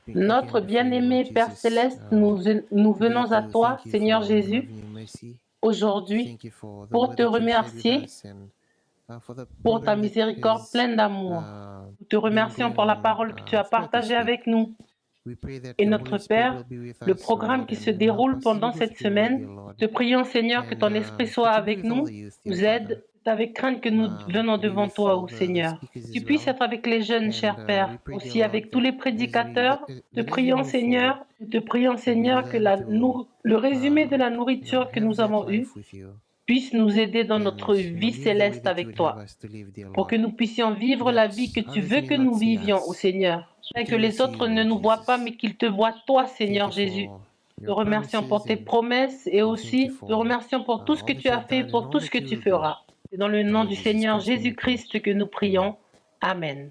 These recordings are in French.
Notre bien-aimé Père Céleste, nous venons à toi, Seigneur Jésus, aujourd'hui pour te remercier pour ta miséricorde pleine d'amour. Nous te remercions pour la parole que tu as partagée avec nous. Et notre Père, le programme qui se déroule pendant cette semaine, te prions Seigneur que ton Esprit soit avec nous, nous aide. C'est avec crainte que nous venons devant toi, ô Seigneur. Tu puisses être avec les jeunes, cher Père, aussi avec tous les prédicateurs. Te prions Seigneur que le résumé de la nourriture que nous avons eue puisse nous aider dans notre vie céleste avec toi, pour que nous puissions vivre la vie que tu veux que nous vivions, ô Seigneur, et que les autres ne nous voient pas, mais qu'ils te voient toi, Seigneur Jésus. Te remercions pour tes promesses et aussi te remercions pour tout ce que tu as fait et pour tout ce que tu feras. C'est dans le nom du Seigneur Jésus-Christ que nous prions. Amen.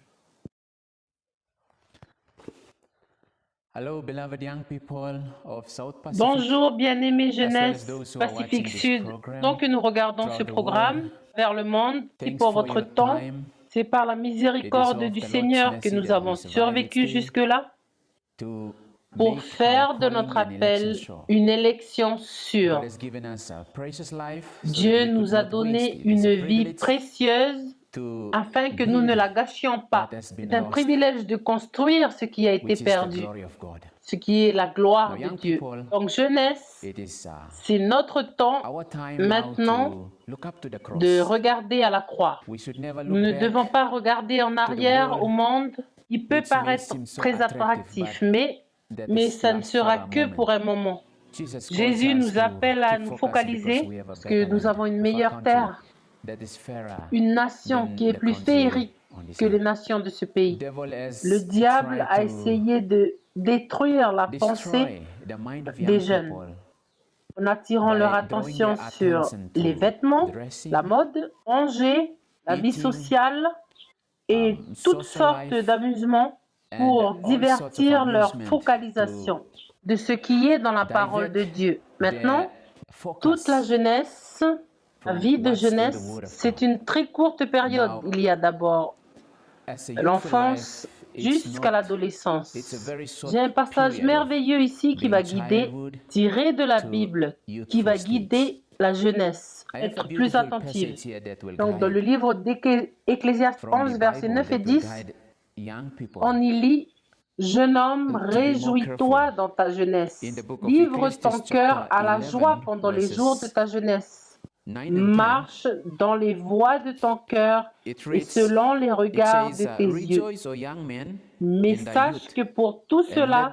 Bonjour, bien-aimés jeunesse Pacifique Sud. Donc nous regardons ce programme vers le monde. Et pour votre temps, c'est par la miséricorde du Seigneur que nous avons survécu jusque-là pour faire de notre appel une élection sûre. Dieu nous a donné une vie précieuse afin que nous ne la gâchions pas. C'est un privilège de construire ce qui a été perdu, ce qui est la gloire de Dieu. Donc, jeunesse, c'est notre temps maintenant de regarder à la croix. Nous ne devons pas regarder en arrière au monde. Il peut paraître très attractif, mais ça ne sera que pour un moment. Jésus nous appelle à nous focaliser parce que nous avons une meilleure terre, une nation qui est plus féerique que les nations de ce pays. Le diable a essayé de détruire la pensée des jeunes en attirant leur attention sur les vêtements, la mode, manger, la vie sociale et toutes sortes d'amusements pour divertir leur focalisation de ce qui est dans la parole de Dieu. Maintenant, toute la jeunesse, la vie de jeunesse, c'est une très courte période. Il y a d'abord l'enfance jusqu'à l'adolescence. J'ai un passage merveilleux ici qui va guider, tiré de la Bible, qui va guider la jeunesse, être plus attentive. Donc dans le livre d'Ecclésiaste 11, versets 9 et 10, on y lit « Jeune homme, réjouis-toi dans ta jeunesse. Livre ton cœur à la joie pendant les jours de ta jeunesse. Marche dans les voies de ton cœur et selon les regards de tes yeux. Mais sache que pour tout cela,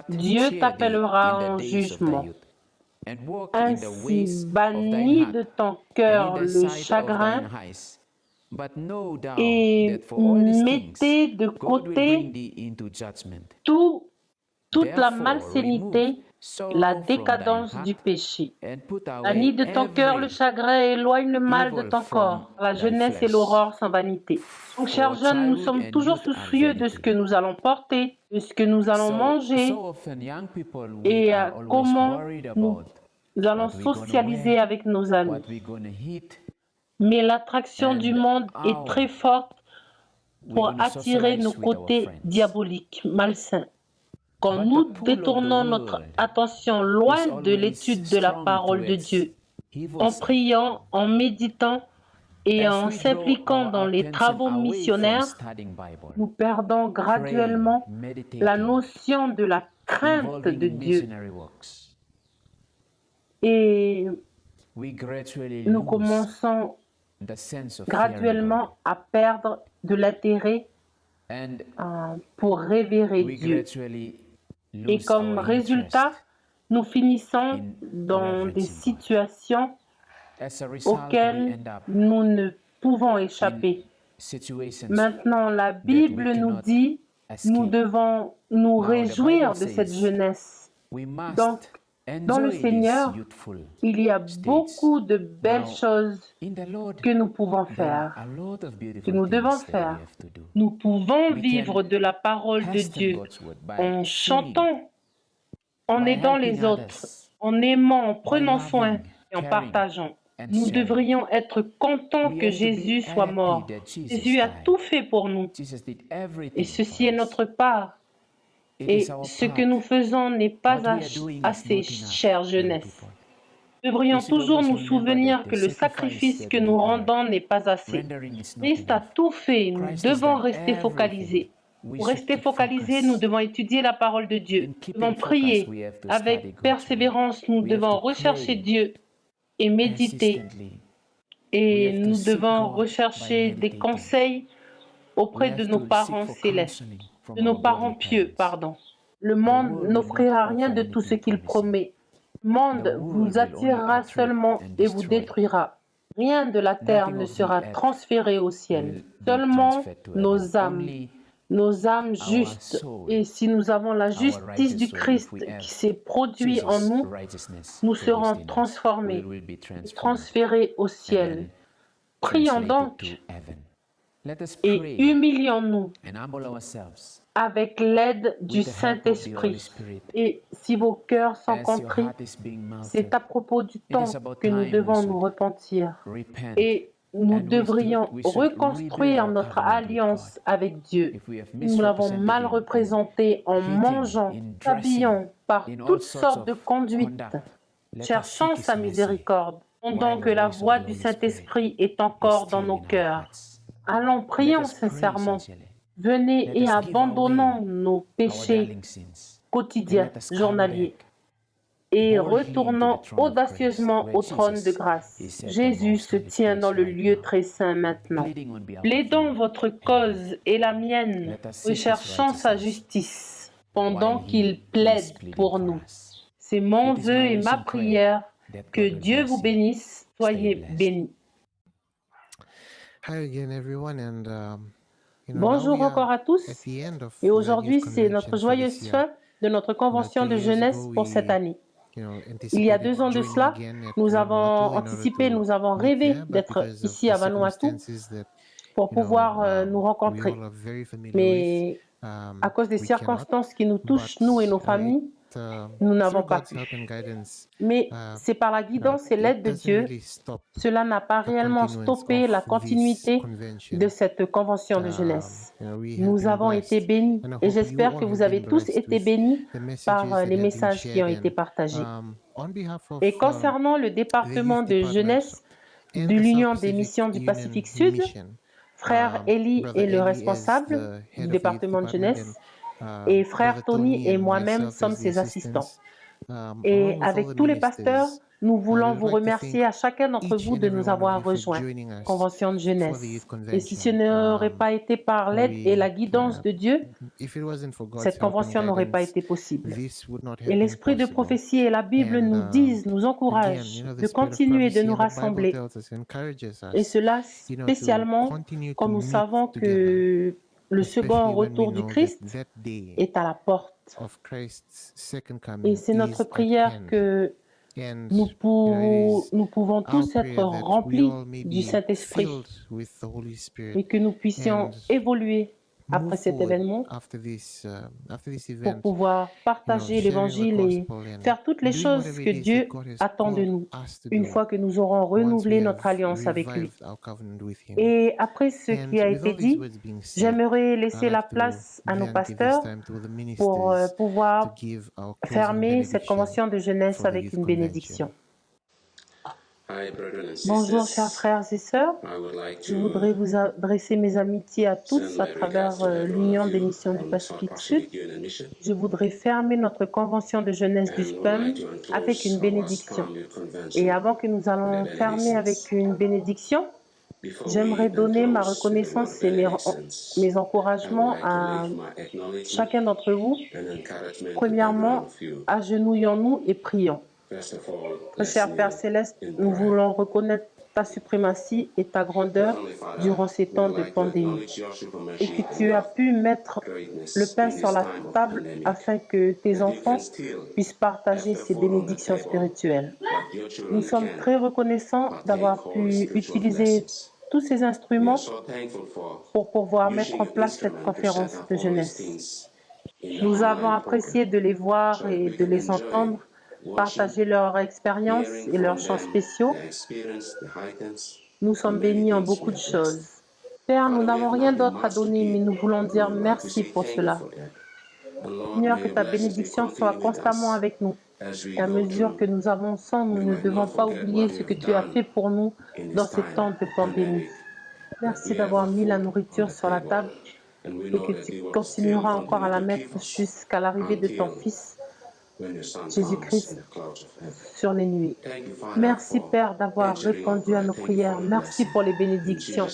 Dieu t'appellera en jugement. Ainsi, bannis de ton cœur le chagrin et mettez de côté toute la malsénité, la décadence du péché. Bannis de ton cœur le chagrin et éloigne le mal de ton corps. La jeunesse et l'aurore sans vanité. Donc, chers jeunes, nous sommes toujours soucieux de ce que nous allons porter, de ce que nous allons manger et comment nous allons socialiser avec nos amis. Mais l'attraction du monde est très forte pour attirer nos côtés diaboliques, malsains. Quand nous détournons notre attention loin de l'étude de la parole de Dieu, en priant, en méditant et en s'impliquant dans les travaux missionnaires, nous perdons graduellement la notion de la crainte de Dieu. Et nous commençons graduellement à perdre de l'intérêt pour révérer Dieu. Et comme résultat, nous finissons dans des situations auxquelles nous ne pouvons échapper. Maintenant, la Bible nous dit, nous devons nous réjouir de cette jeunesse. Donc, dans le Seigneur, il y a beaucoup de belles choses que nous pouvons faire, que nous devons faire. Nous pouvons vivre de la parole de Dieu en chantant, en aidant les autres, en aimant, en prenant soin et en partageant. Nous devrions être contents que Jésus soit mort. Jésus a tout fait pour nous. Et ceci est notre part. Et ce que nous faisons n'est pas assez, chère jeunesse. Nous devrions toujours nous souvenir que le sacrifice que nous rendons n'est pas assez. Christ a tout fait. Nous devons rester focalisés. Pour rester focalisés, nous devons étudier la parole de Dieu. Nous devons prier. Avec persévérance, nous devons rechercher Dieu et méditer. Et nous devons rechercher des conseils auprès de nos parents célestes, de nos parents pieux, pardon. Le monde n'offrira rien de tout ce qu'il promet. Le monde vous attirera seulement et vous détruira. Rien de la terre ne sera transféré au ciel. Seulement nos âmes justes. Et si nous avons la justice du Christ qui s'est produite en nous, nous serons transformés, transférés au ciel. Prions donc et humilions-nous avec l'aide du Saint-Esprit. Et si vos cœurs sont contrits, c'est à propos du temps que nous devons nous repentir. Et nous devrions reconstruire notre alliance avec Dieu. Nous l'avons mal représentée en mangeant, s'habillant par toutes sortes de conduites. Cherchons sa miséricorde, pendant que la voix du Saint-Esprit est encore dans nos cœurs. Allons, prions sincèrement. Venez et abandonnons nos péchés quotidiens, journaliers, et retournons audacieusement au trône de grâce. Jésus se tient dans le lieu très saint maintenant. Plaidons votre cause et la mienne, recherchons sa justice, pendant qu'il plaide pour nous. C'est mon vœu et ma prière. Que Dieu vous bénisse. Soyez bénis. Bonjour encore à tous. Et aujourd'hui, c'est notre joyeuse fin de notre convention de jeunesse pour cette année. Il y a 2 ans de cela, nous avons anticipé, nous avons rêvé d'être ici à Vanuatu pour pouvoir nous rencontrer. Mais à cause des circonstances qui nous touchent, nous et nos familles, nous n'avons pas pu. Mais c'est par la guidance et l'aide de Dieu, cela n'a pas réellement stoppé la continuité de cette convention de jeunesse. Nous avons été bénis et j'espère que vous avez tous été bénis par les messages qui ont été partagés. Et concernant le département de jeunesse de l'Union des missions du Pacifique Sud, frère Eli est le responsable du département de jeunesse. Et frère Tony et moi-même sommes ses assistants. Et avec tous les pasteurs, nous voulons vous remercier à chacun d'entre vous de nous avoir rejoints, Convention de jeunesse. Et si ce n'aurait pas été par l'aide et la guidance de Dieu, cette convention n'aurait pas été possible. Et l'esprit de prophétie et la Bible nous disent, nous encouragent de continuer de nous rassembler. Et cela spécialement quand nous savons que le second retour du Christ est à la porte. Et c'est notre prière que nous pouvons tous être remplis du Saint-Esprit et que nous puissions évoluer après cet événement pour pouvoir partager l'Évangile et faire toutes les choses que Dieu attend de nous une fois que nous aurons renouvelé notre alliance avec lui. Et après ce qui a été dit, j'aimerais laisser la place à nos pasteurs pour pouvoir fermer cette convention de jeunesse avec une bénédiction. Bonjour chers frères et sœurs, je voudrais vous adresser mes amitiés à tous à travers l'Union des missions du Pacifique Sud. Je voudrais fermer notre convention de jeunesse du SPUM avec une bénédiction. Et avant que nous allons fermer avec une bénédiction, j'aimerais donner ma reconnaissance et mes encouragements à chacun d'entre vous. Premièrement, agenouillons-nous et prions. Cher Père Céleste, nous voulons reconnaître ta suprématie et ta grandeur durant ces temps de pandémie et que tu as pu mettre le pain sur la table afin que tes enfants puissent partager ces bénédictions spirituelles. Nous sommes très reconnaissants d'avoir pu utiliser tous ces instruments pour pouvoir mettre en place cette conférence de jeunesse. Nous avons apprécié de les voir et de les entendre partager leur expérience et leurs chants spéciaux. Nous sommes bénis en beaucoup de choses. Père, nous n'avons rien d'autre à donner, mais nous voulons dire merci pour cela. Seigneur, que ta bénédiction soit constamment avec nous. Et à mesure que nous avançons, nous ne devons pas oublier ce que tu as fait pour nous dans ces temps de pandémie. Merci d'avoir mis la nourriture sur la table et que tu continueras encore à la mettre jusqu'à l'arrivée de ton Fils, Jésus-Christ, sur les nuées. Merci Père d'avoir répondu à nos prières. Merci pour les bénédictions.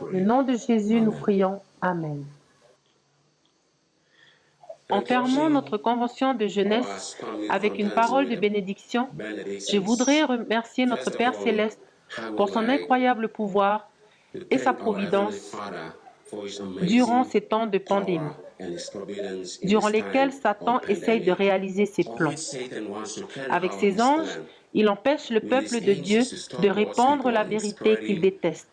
Au nom de Jésus, nous prions. Amen. En fermant notre convention de jeunesse avec une parole de bénédiction, je voudrais remercier notre Père Céleste pour son incroyable pouvoir et sa providence durant ces temps de pandémie, durant lesquels Satan essaye de réaliser ses plans. Avec ses anges, il empêche le peuple de Dieu de répandre la vérité qu'il déteste,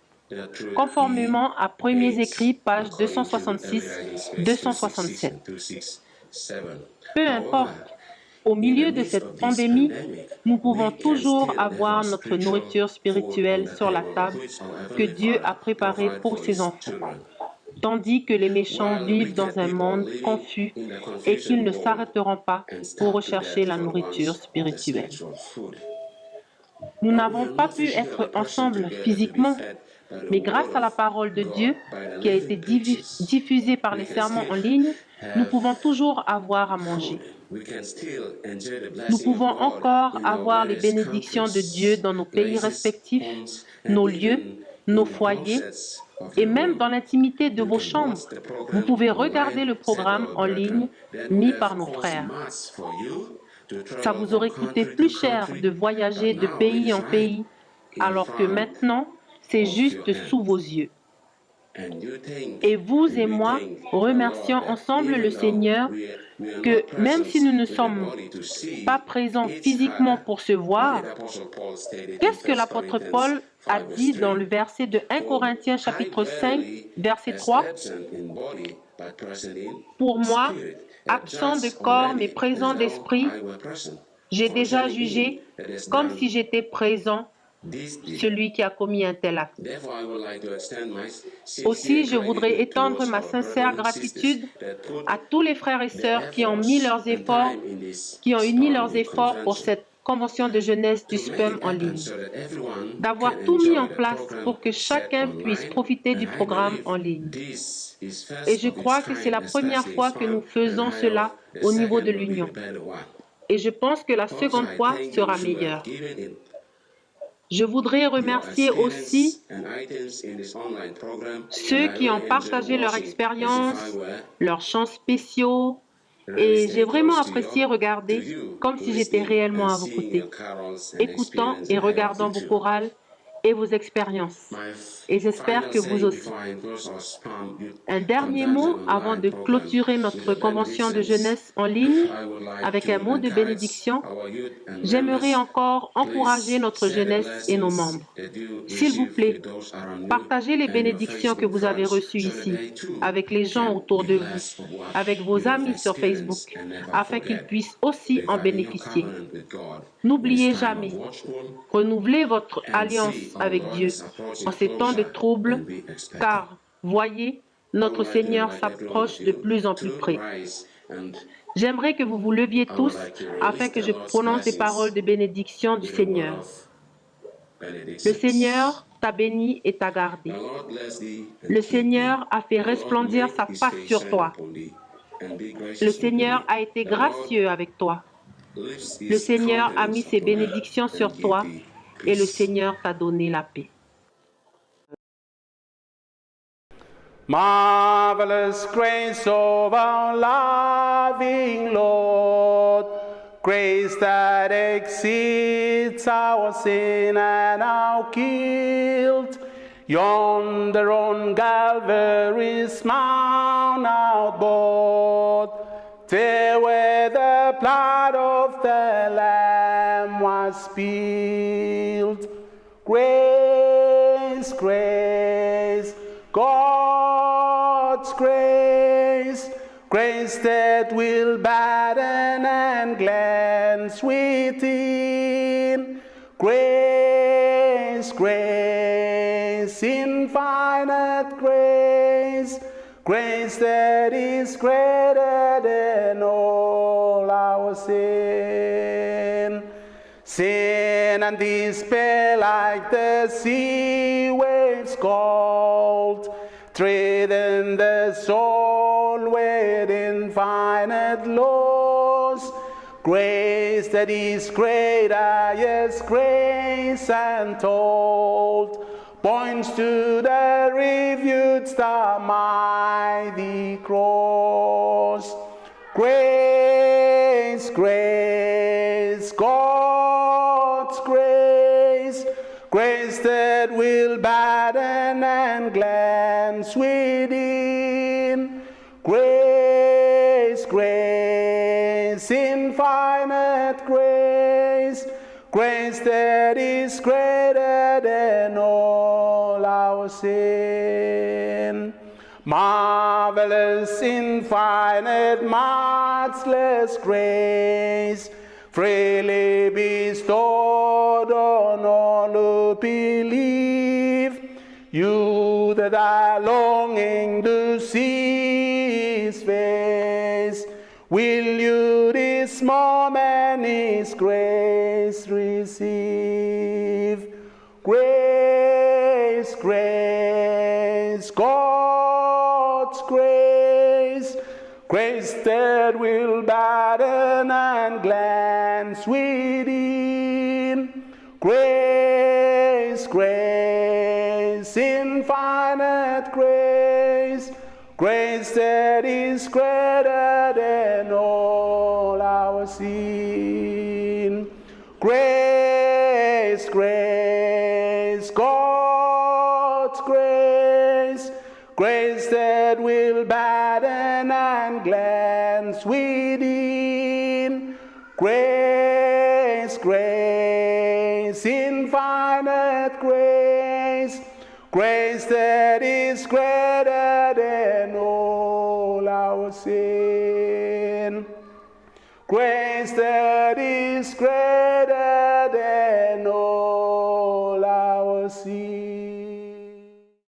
conformément à Premiers Écrits, pages 266-267. Peu importe, au milieu de cette pandémie, nous pouvons toujours avoir notre nourriture spirituelle sur la table que Dieu a préparée pour ses enfants, tandis que les méchants vivent dans un monde confus et qu'ils ne s'arrêteront pas pour rechercher la nourriture spirituelle. Nous n'avons pas pu être ensemble physiquement, mais grâce à la parole de Dieu qui a été diffusée par les sermons en ligne, nous pouvons toujours avoir à manger. Nous pouvons encore avoir les bénédictions de Dieu dans nos pays respectifs, nos lieux, nos foyers, et même dans l'intimité de vos chambres. Vous pouvez regarder le programme en ligne mis par nos frères. Ça vous aurait coûté plus cher de voyager de pays en pays, alors que maintenant, c'est juste sous vos yeux. Et vous et moi remercions ensemble le Seigneur que même si nous ne sommes pas présents physiquement pour se voir, qu'est-ce que l'apôtre Paul a dit dans le verset de 1 Corinthiens chapitre 5, verset 3 ? Pour moi, absent de corps mais présent d'esprit, j'ai déjà jugé comme si j'étais présent celui qui a commis un tel acte. Aussi, je voudrais étendre ma sincère gratitude à tous les frères et sœurs qui ont uni leurs efforts pour cette convention de jeunesse du SPUM en ligne, d'avoir tout mis en place pour que chacun puisse profiter du programme en ligne. Et je crois que c'est la première fois que nous faisons cela au niveau de l'Union. Et je pense que la seconde fois sera meilleure. Je voudrais remercier aussi ceux qui ont partagé leur expérience, leurs chants spéciaux, et j'ai vraiment apprécié regarder comme si j'étais réellement à vos côtés, écoutant et regardant vos chorales et vos expériences. Et j'espère que vous aussi. Un dernier mot avant de clôturer notre convention de jeunesse en ligne avec un mot de bénédiction. J'aimerais encore encourager notre jeunesse et nos membres. S'il vous plaît, partagez les bénédictions que vous avez reçues ici avec les gens autour de vous, avec vos amis sur Facebook, afin qu'ils puissent aussi en bénéficier. N'oubliez jamais, renouvelez votre alliance avec Dieu en ces temps de troubles, car, voyez, notre Seigneur s'approche de plus en plus près. J'aimerais que vous vous leviez tous afin que je prononce des paroles de bénédiction du Seigneur. Le Seigneur t'a béni et t'a gardé. Le Seigneur a fait resplendir sa face sur toi. Le Seigneur a été gracieux avec toi. Le Seigneur a mis ses bénédictions sur toi et le Seigneur t'a donné la paix. Marvelous grace of our loving Lord, grace that exceeds our sin and our guilt. Yonder on Calvary's Mount outboard, there where the blood of the Lamb was spilled. Grace, grace, God's grace that will batten and cleanse with within. Grace, grace, infinite grace, grace that is greater than all our sin. Sin and despair like the sea waves cold, treading the soul with infinite loss. Grace that is greater, yes, grace untold, points to the refuge, the mighty cross. Grace, grace, God's grace, grace that will batten and glance within. Grace, grace, infinite grace, grace that is greater than all our sin. Marvelous, infinite, matchless grace, freely bestowed on all who believe. You that are longing to see His face, will you this moment His grace receive? Grace, grace, God's grace, grace that will batten and glance within. Grace, grace, infinite grace, grace that is greater than all our sin. Grace, grace, God's grace, grace that will batten and glance within. Grace, grace, infinite grace, grace that is greater than all our sin. Grace that is greater